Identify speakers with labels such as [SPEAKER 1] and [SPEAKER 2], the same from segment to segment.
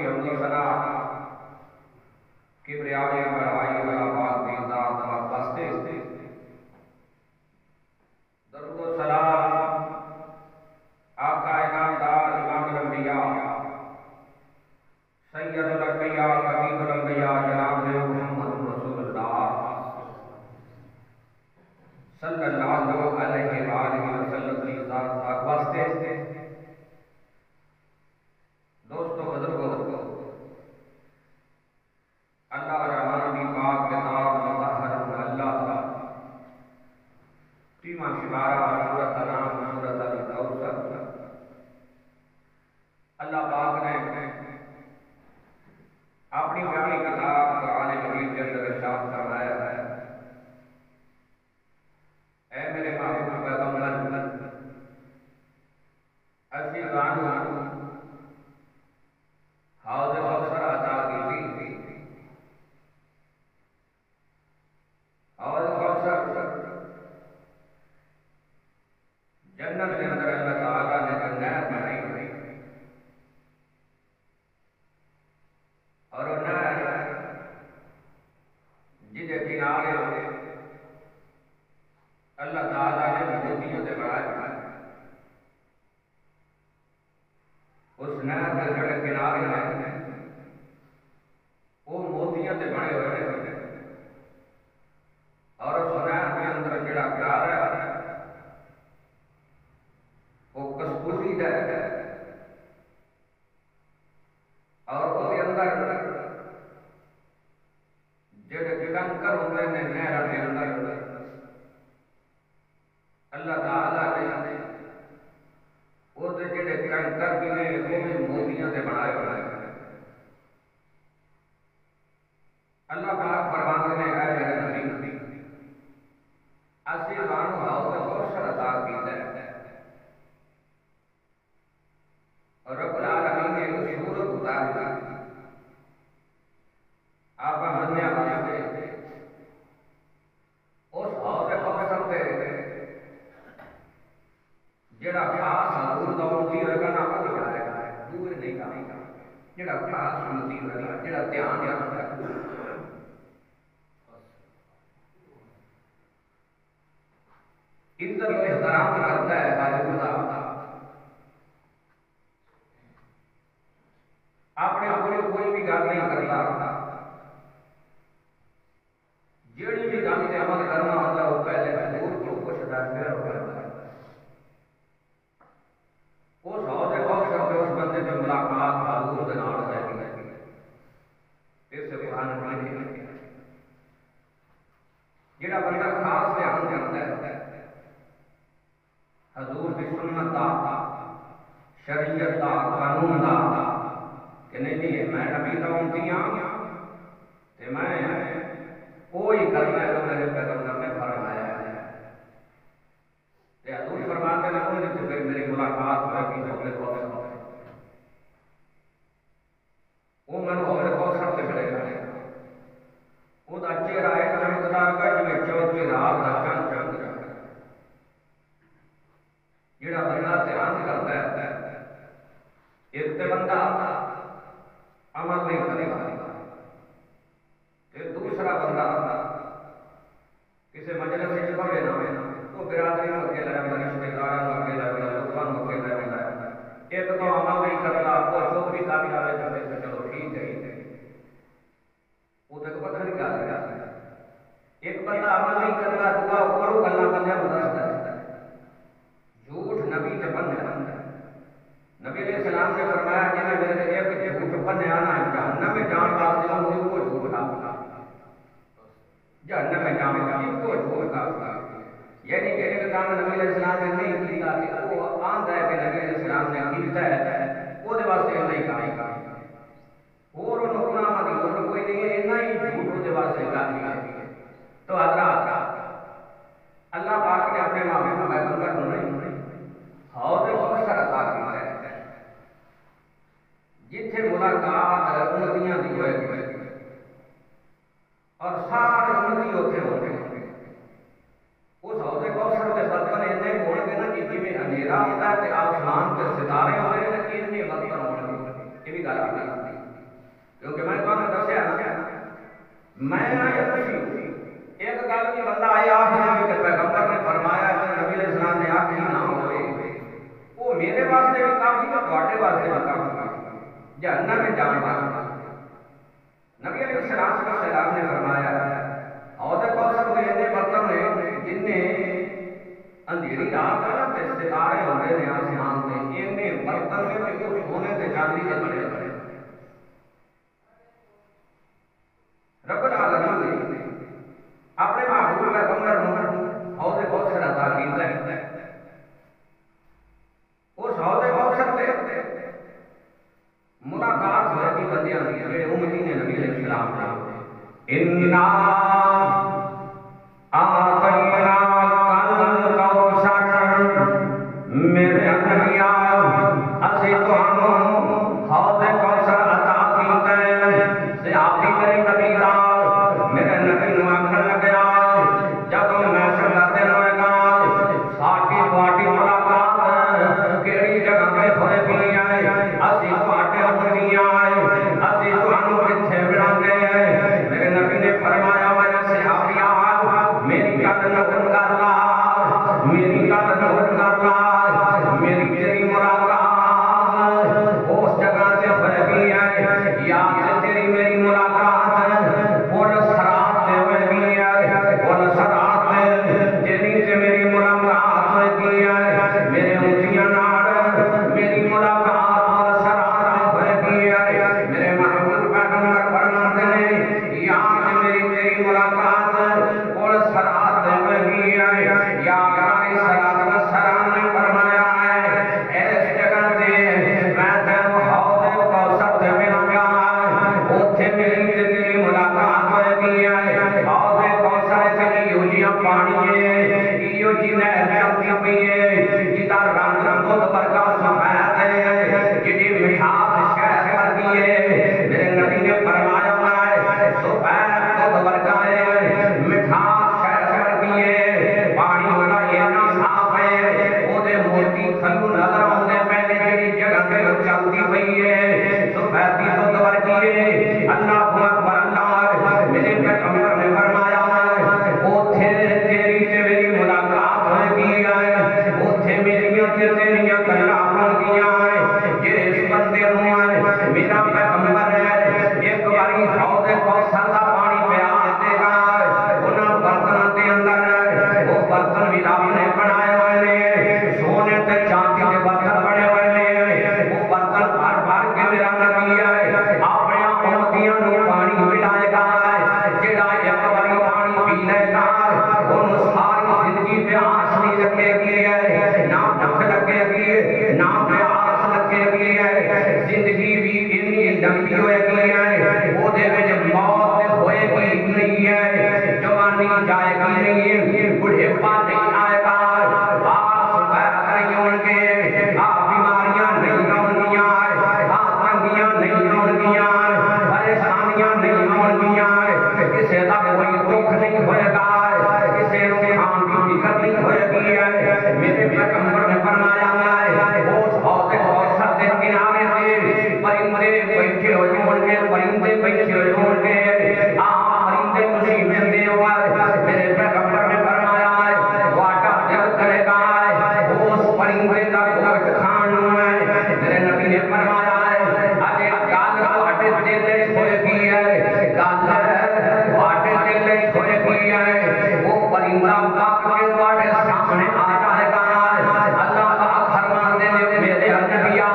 [SPEAKER 1] کی حمد و ثنا کبریائی بڑائی والا پاک دی ذات واسطے درود و سلام آقا انعامدار امام الانبیاء سید الانبیاء خطیب الانبیاء جناب محمد رسول اللہ صلی اللہ علیہ وآلہ وسلم کی ذات واسطے دوستو بزرگو اللہ رحمان کی پاک کتاب مطہر اللہ تیمہ شبارہ سورۃ نام سورۃ الکوثر اللہ پاک نے اپنی پیاری کتاب قرآن مجید کے اندر ارشاد فرمایا ہے اے میرے محبوب پیغمبر اسی قانون حوض کوثر عطا کی تھی حوض کوثر جنت کے اندر اللہ تعالیٰ نے نہر بنائی ہوئی اور وہ نہر جس کے کنارے اللہ تعالیٰ نے موتیوں سے بنایا اس نہر کے جڑے کنارے ہیں وہ موتیوں سے بنے ہوئے ہیں اور اس نہر کے اندر جڑا پیار ہے وہ کستوری ہے اور اس کے اندر جڑے کنکر ہوتے ہیں نہر کے اندر اللہ تعالیٰ نے وہ جڑے کنکر بھی نے وہ بھی موتیوں سے بنائے ہوئے ہیں اللہ پاک فرماتے ہیں اے میرے نبی اسی بانو حوض کوثر عطا کیتا ہے اور رب العالمین نے ایک صورت اتاری آپ ہمیں واسطے اس حوض کوثر پہ جڑا خاص حضور دا امتی ہوئے گا نا وہ جائے گا دور نہیں گا جڑا خاص امتی ہوئے گا جڑا دھیان رکھتا ہے عزت و احترام کرتا ہے حضور دا اپنے کوئی بھی گل نہیں کرتا جیڑی بھی گل سے عمل کرنا ہوتا ہے وہ پہلے حضور کو پوچھتا ہے پھر وہ کرتا ہے اس حوض کوثر پہ اس بندے سے ملاقات حضور کے نال رہتی ہے اس سے قرآن مجید جڑا بندہ خاص دھیان کرتا ہے حضور کی سنت دا شریعت دا قانون دا کہ نہیں میں نبی دا امتی ہاں تے میں کوئی کرنا ہے تو میرے پیغمبر نے فرمایا ہے تے حضور فرماتے ہیں انہوں نے پھر میری ملاقات ہوگی حوض کوثر وہ میں حوض کوثر سے ملے گا وہ دا چہرہ ہے چمکدا گا جویں چوتھی رات دا چاند چمک جائے جڑا بندہ دھیان کرتا ہے ایک تے بندہ عمل نہیں کرے گا تے دوسرا بندہ کسی مجلس سے پڑھے نہ تو برادری میں اکیلا رہتا ہے رشتے داروں میں اکیلا رہتا ہے لوگوں میں اکیلا رہتا ہے ایک تو عمل نہیں کرتا وہ جو بھی کامیاب ہے جب سے چلو ٹھیک ہے وہ تک پتہ نہیں کیا ہے ایک بندہ عمل نہیں کرتا دعا کرو اللہ بندہ گزارتا ہے جھوٹ نبی نے بند ہے نبی علیہ السلام نے فرمایا جنہیں میرے سے ایک جھوٹ بننے آنا ہے جہنم میں جان واسطے ہوں کو جھوٹ کا جہنم میں جان کو جھوٹ کا یعنی کہ ایک کام نبی علیہ السلام نے نہیں کیا کہ وہ آندا ہے کہ نبی علیہ السلام نے کیتا ہے وہ دے واسطے نہیں کہا اور انہوں گناہ دی اور کوئی نہیں ہے اتنا ہی جھوٹ دے واسطے کافی ہے تو حضرات اللہ پاک نے اپنے محبوب پیغمبر کو نہیں حوض کوثر عطا کیا ہے جتھے ملاقات امتیاں دی ہوئے اور سارے امتی ہوتے ہوتے اس حوض کوثر کے برتن اتنے ہون گے نا کہ جی اندھیرا ہوتا ہے آسمان کے ستارے ہوتے ہیں اتنے برتن ہون گے یہ بھی گل آتی کیونکہ میں تمہیں دسیا نا میں آیا خوشی ایک گل بھی بندہ آیا کہ پیغمبر نے فرمایا کہ نبی علیہ السلام نے آخری نہ ہوئے وہ میرے واسطے بھی کافی تھا تواڈے واسطے بھی کافی تھا جہنم میں جان واسطے نبی علیہ السلام نے فرمایا حوض کوثر میں ایسے برتن نے جن نے اندھیری رات کا تے ستارے ہوندے نے آسمان میں اینے برتن میں کہ کچھ سونے تے چاندی کے بنے بنے رب العالمین نے اپنے محبوب پیغمبر نو حوض کوثر عطا کیتا ہے اس حوض کوثر تے ملاقات ہوئی کہ بندیاں دی جڑے امتی نے نبی علیہ السلام نے انا آتینا کل کوثر میرے انبیاء اسی تانوں حوض کوثر عطا کیتا ہے صحابی میرے نبی دا میرے نبی نو آکھن لگا جب میں سنگا دن ہوئے گا ساڈی تواڈی ملاقات کیڑی جگہ تے ہوئے گی اسی تواڈے امتی آئے اسی تانوں کتھے ملاਂਗੇ میرے نبی نے فرمایا میرے صحابیاں میری گل نوٹ کر لا میری گل نوٹ کر لا میری تیری ملاقات اس جگہ تے ہوئے گی یا تیری میری ملاقات پل سرات تے ہوئے گی پل سرات تیری تے میری ملاقات ہوئے گی میرے امتیاں نال میری ملاقات پل سرات ہوئے گی میرے محبوب پیغمبر فرماتے ہیں یا میری تیری ملاقات پل سرات ہوئے گی یا علیہ الصلوۃ والسلام نے فرمایا ہے اس جگہ تے میں تینوں حوض کوثر تے ملاں گا اوتھے میری تے تیری ملاقات ہوئے گی حوض کوثر تے ایو جیاں پانی ہے ایو جی نہر چلدی پئی ہے جدا رنگ دودھ ورگا سفید ہے جدی مٹھاس شہد ورگی ہے میرے نبی نے فرمایا سفید دودھ ورگا ہے مٹھاس شہد ورگی ہے پانی والا اینا صاف ہے او دے موتی تھلو نظر آندے پہلے جڑی جگہ تے چلدی پئی ہے سفیدی دودھ ورگی ہے اللہ اکبر اللہ میرے پیغمبر نے فرمایا اوتھے تیری تے میری ملاقات ہوئے گی اوتھے میریاں تے تیریاں گلاں ہون گیاں جس بندے نوں میرا پیغمبر ہے ایک باری حوض کوثر دا پانی پیا دے گا انہاں برتناں دے اندر وہ برتن بھی رب نے بنائے ہوئے نے سونے تے چاندی دے برتن بنے ہوئے نے وہ برتن بھر بھر کے میرا نبی اپنے امتیاں نوں پانی پلائے گا جڑا ایک باری پانی پی لے گا اونوں ساری زندگی پیاس نہیں لگے گی نہ بھوک لگے گی نہ پیاس لگے گی زندگی بھی اتنی لمبی ہوئے گی وہ دے وچ موت ہوئے گی نہیں ہے جوانی جائے گی نہیں بڑھاپا نہیں آئے گا باس بہت نہیں ہون گے بیماریاں نہیں ہون گیاں تنگیاں نہیں ہون گیاں پریشانیاں نہیں ہون گیاں کسے دا کوئی دکھ نہیں ہوئے گا کسے نوں کھان دی فکر نہیں ہوئے گی میرے پیغمبر نے فرمایا اس حوض کوثر دے کنارے تے پرندے بیٹھے ہوئے ہون گے پرندے بیٹھے ہوئے ہون گے پرندے خوشی ملتے ہو میرے پیغمبر نے فرمایا واٹا دل کرے گا اس پرندے کا گوشت کھان میرے نبی نے فرمایا اجے گل واٹے دل ہوئے گی گل واٹے دل ہوئے گی وہ پرندہ پک کے واٹے سامنے آ جائے گا اللہ پاک فرماتے ہیں میرے انبیاء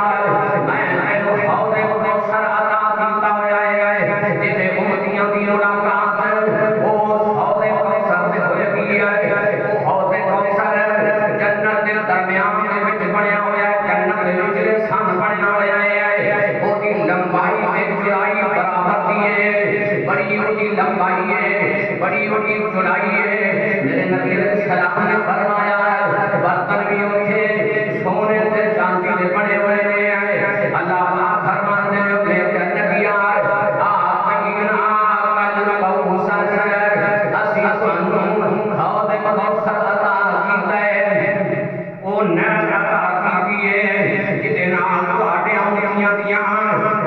[SPEAKER 1] میں تینوں حوض کوثر عطا کیتا ہوا ہے تیرے امتیاں دی ملاقات اس حوض کوثر تے ہوئے گی وہ حوض کوثر جنت دے درمیان دے وچ بنیا ہوا ہے جنت دے وچ سن بنیا ہوا ہے او دی لمبائی تے چوڑائی برابر دی ہے بڑی اونچی لمبائی ہے بڑی اونچی چوڑائی ہے میرے نبی علیہ السلام نے فرمایا برتن بھی اوتھے سونے تے چاندی دے بنے ہوئے نے اللہ پاک فرماتے ہیں میرے نبیاں آتینا کل کوثر اسی تانوں حوض کوثر عطا کیتا ہے او نعمت عطا کیتی ہے جدے نال تواڈے امتیاں دیاں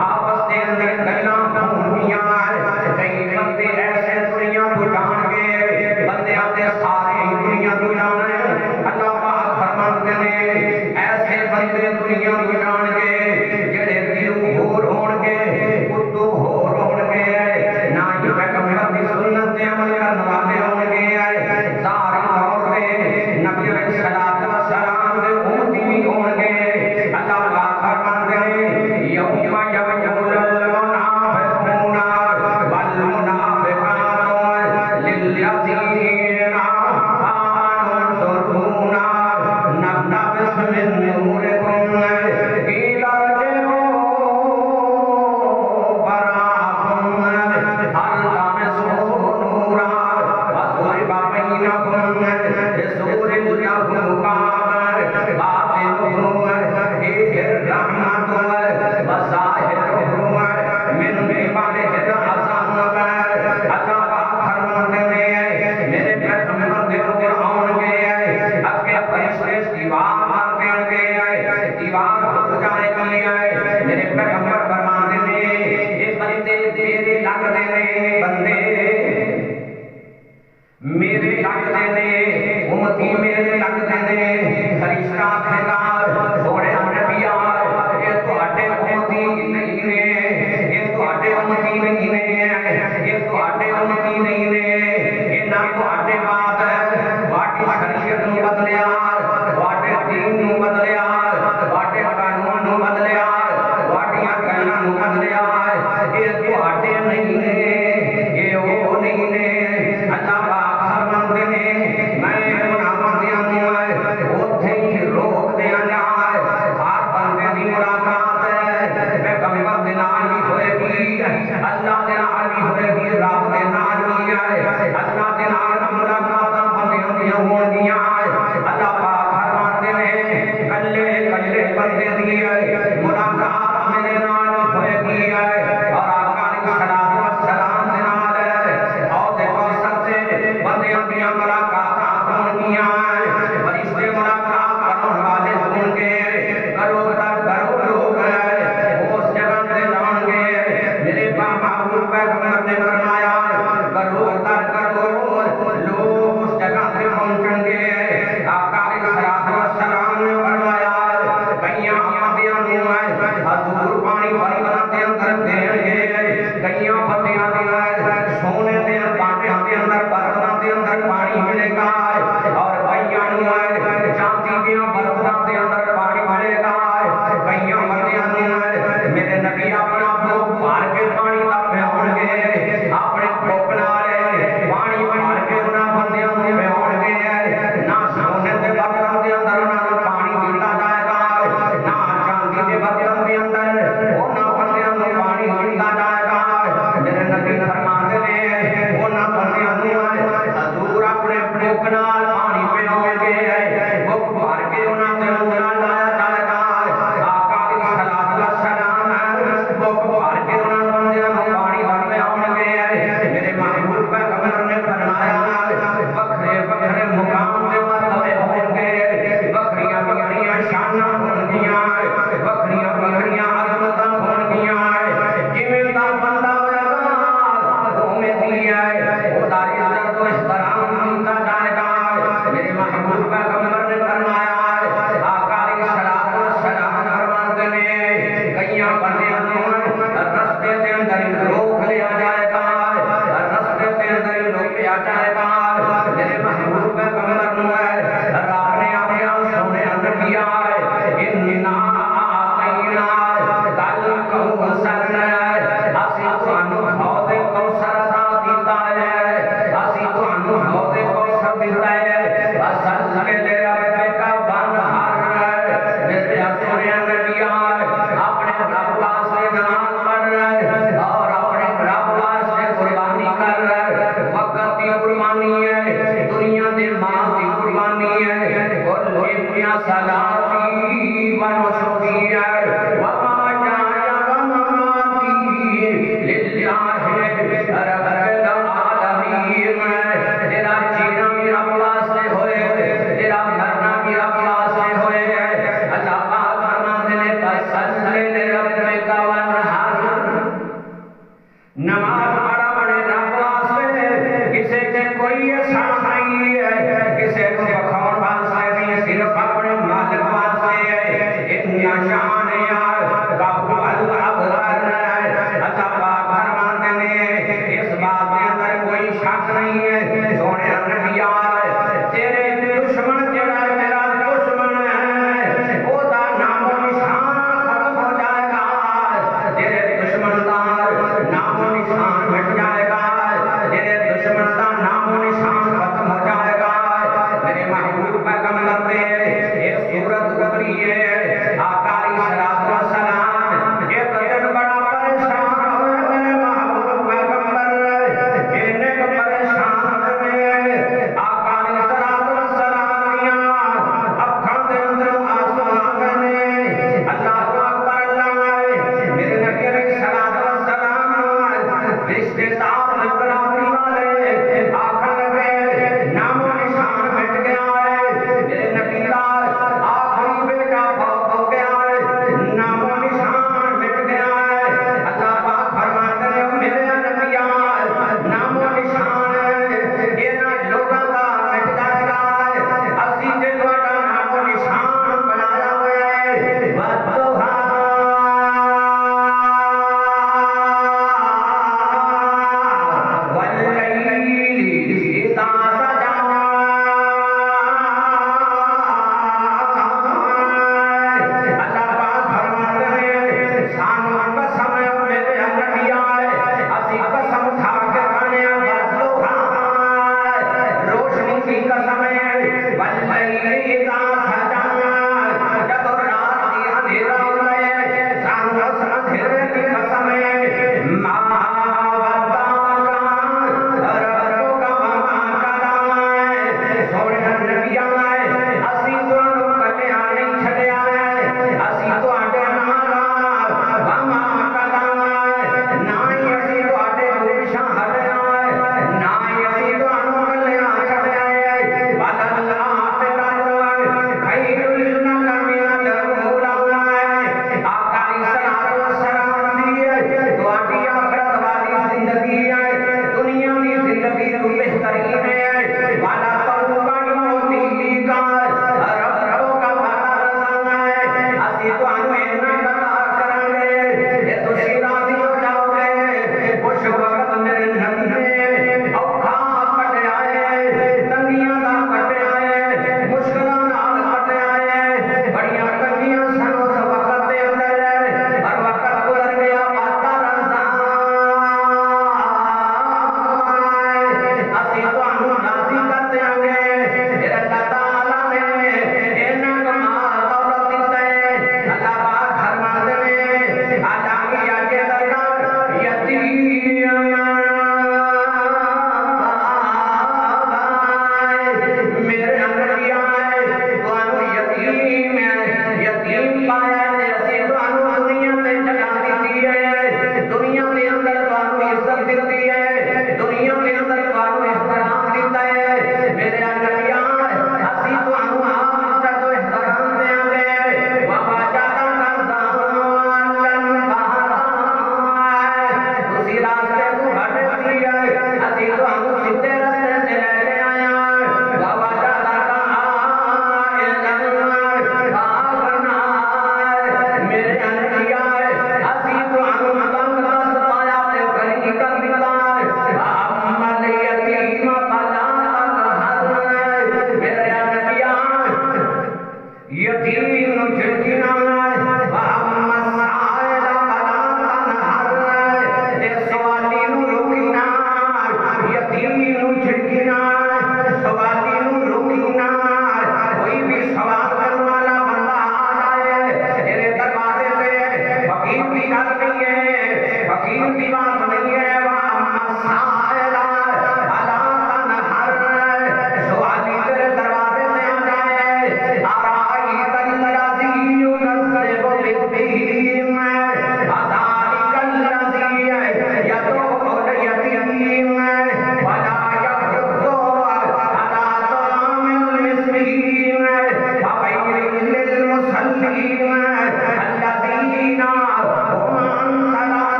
[SPEAKER 1] آپس دے اندر گلاں لگتے نے امتی میرے لگتے نے فرشتہ خدار سونے نبیاں یہ تواڈے امتی نہیں نے یہ تواڈے امتی نہیں نے یہ تواڈے امتی نہیں نے انہاں تواڈے بعد تواڈی شریعت نوں بدلیا تواڈے دین نوں بدلیا تواڈے قانون نوں بدلیا تواڈیاں گلاں نوں بدلیا یہ تواڈے نہیں نے یہ وہ نہیں نے اللہ پاک فرماندے نے میں منافقیاں نوں اوتھے ہی روک دیاں گا ہر بندے دی ملاقات پیغمبر دے نال بھی ہوئے گی اللہ دے نال بھی ہوئے گی رب دے نال بھی ہے اللہ دے نال ملاقاتاں بندیاں دیاں ہون گیاں اللہ پاک فرماندے نے کلے کلے بندے دی ملاقات میرے نال ہوئے گی اور آقا علیہ الصلوۃ والسلام دے نال اور دیکھو سب سے بندیاں دیاں ملاقاتاں ہون گیاں فرشتے ملاقات کرن والے ہون گے کرو لوگ اس جگہ تے جان گے میرے محبوب پیغمبر نے فرمایا کرو لوگ اس جگہ تے پہنچن گے آقا علیہ الصلوۃ والسلام نے فرمایا کئیاں بندیاں نوں حضور پانی برتناں دے اندر دین گے کئیاں بندیاں دی سونے دے پانیاں دے اندر برتناں دے اندر پانی ملے گا اور کئیاں نوں چاندی دے برتناں دے اندر پانی ملے گا کئیاں بندیاں نوں میرے نبی اپنا بھوک بھر کے پانی دا پیاون گے اپنے بھوک نال پانی بھر کے انہاں بندیاں نوں پیاون گے نہ سونے دے برتناں دے اندر انہاں نوں پانی دتا جائے گا نہ چاندی دے برتناں دے اندر انہاں بندیاں نوں پانی دتا جائے گا میرے نبی فرماتے نے انہاں بندیاں نوں حضور اپنے بھوک نال پانی پیاون گے بھوک بھر کے انہاں تے منہ لایا جائے گا آقا علیہ الصلوۃ والسلام بھوک بھر کے انہاں بندیاں نوں پانی پیاون گے میرے محبوب پیغمبر نے فرمایا وکھرے وکھرے مقام تے مرتبے ہون گے وکھریاں وکھریاں شاناں ہون گیاں وکھریاں وکھریاں عظمتاں ہون گیاں جویں دا بندہ ہوگا اوویں دی ہے او دا عزت و احترام کیتا جائے گا میرے محبوب پیغمبر نے فرمایا آقا علیہ الصلوۃ والسلام فرماتے نے کئیاں بندیاں نوں رستے دے اندر روک لیا جائے گا رستے دے اندر روکیا جائے گا میرے محبوب پیغمبر نوں رب نے آخیا سونے نبیاں اننا اعطینا الکوثر اسی تانوں حوض کوثر عطا کیتا ہے اسی تانوں حوض کوثر دتا ہے اصل کے لے رب کا بنہار میرے سونے نبیاں اپنے رب واسطے نماز پڑھ رہے اور اپنے رب واسطے قربانی کر رہے وقت کی قربانی ہے دنیا دے ماں کی قربانی ہے قل ان صلاتی و نسکی ومحیایا ومماتی للہ رب العالمین تیرا جینا بھی رب واسطے ہوئے تیرا مرنا بھی رب واسطے ہوئے اللہ پاک فرماتے نے فصلی لربک وانحر نماز